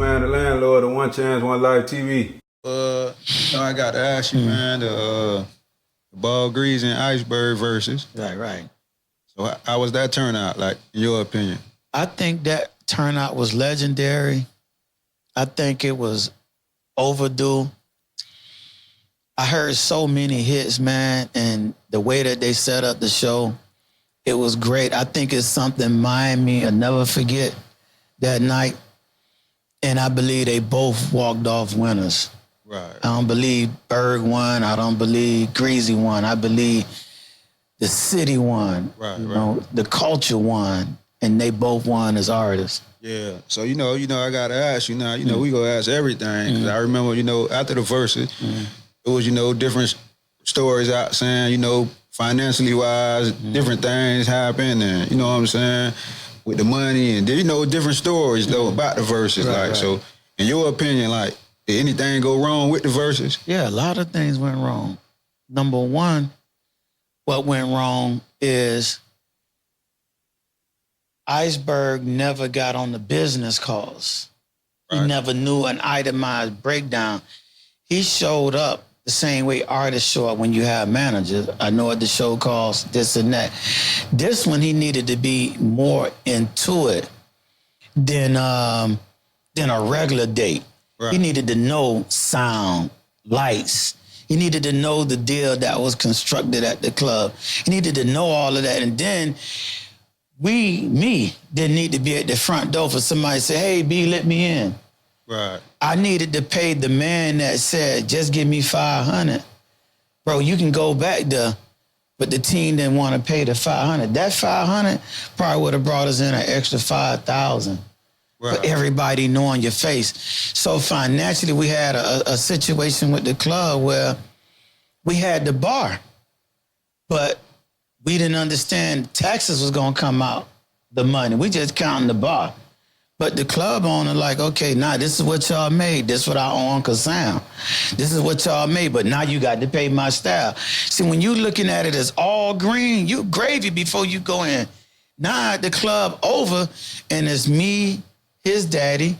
man, the landlord of One Chance, One Life TV. I got to ask you, man, the Berg, Greezy, and Iceberg versus. Right. So how was that turnout, like, in your opinion? I think that turnout was legendary. I think it was overdue. I heard so many hits, man, and the way that they set up the show, it was great. I think it's something Miami will never forget that night. And I believe they both walked off winners. Right. I don't believe Berg won. I don't believe Greezy won. I believe the city won. Right, you know, the culture won. And they both won as artists. Yeah. So, you know, I got to ask you now, we going to ask everything. 'Cause I remember, after the verses, it was, different stories out saying, financially wise, different things happened. And, you know what I'm saying, with the money and, different stories, though, about the verses. Right. So, in your opinion, like, did anything go wrong with the verses? Yeah, a lot of things went wrong. Number one, what went wrong is Iceberg never got on the business calls. Right. He never knew an itemized breakdown. He showed up the same way artists show up when you have managers. I know what the show calls, this and that. This one, he needed to be more into it than a regular date. Right. He needed to know sound, lights. He needed to know the deal that was constructed at the club. He needed to know all of that. And then me, didn't need to be at the front door for somebody to say, hey, B, let me in. Right. I needed to pay the man that said, just give me $500. Bro, you can go back there, but the team didn't want to pay the $500. That $500 probably would have brought us in an extra $5,000. Right. For everybody knowing your face. So financially, we had a situation with the club where we had the bar, but we didn't understand taxes was gonna come out, the money. We just counting the bar. But the club owner like, okay, now this is what y'all made. This is what our Uncle sound. This is what y'all made, but now you got to pay my staff. See, when you looking at it as all green, you gravy before you go in. Now the club over, and it's me, his daddy,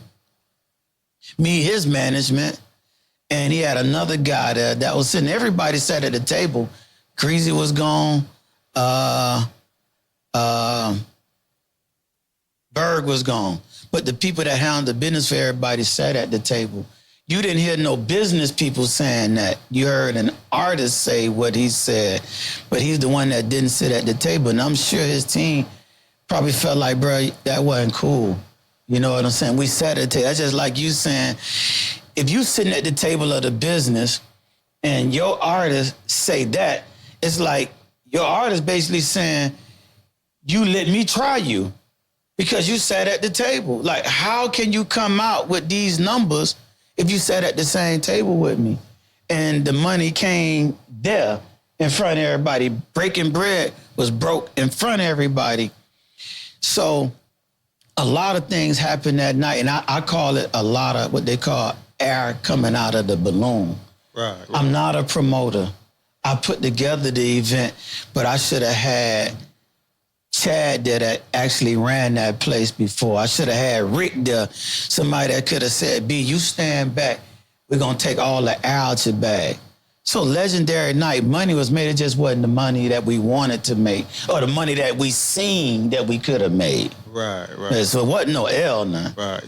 me, his management, and he had another guy there that was sitting. Everybody sat at the table. Greezy was gone. Berg was gone. But the people that handled the business for everybody sat at the table. You didn't hear no business people saying that. You heard an artist say what he said, but he's the one that didn't sit at the table. And I'm sure his team probably felt like, bro, that wasn't cool. You know what I'm saying? We sat at the table. That's just like you saying, if you sitting at the table of the business and your artist say that, it's like your artist basically saying, you let me try you because you sat at the table. Like, how can you come out with these numbers if you sat at the same table with me? And the money came there in front of everybody. Breaking bread was broke in front of everybody. So a lot of things happened that night, and I call it a lot of what they call air coming out of the balloon. Right. I'm not a promoter. I put together the event, but I should have had Chad that actually ran that place before. I should have had Rick there, somebody that could have said, B, you stand back. We're going to take all the air out your bag. So legendary night, money was made. It just wasn't the money that we wanted to make or the money that we seen that we could have made. Right. So it wasn't no L now. Right.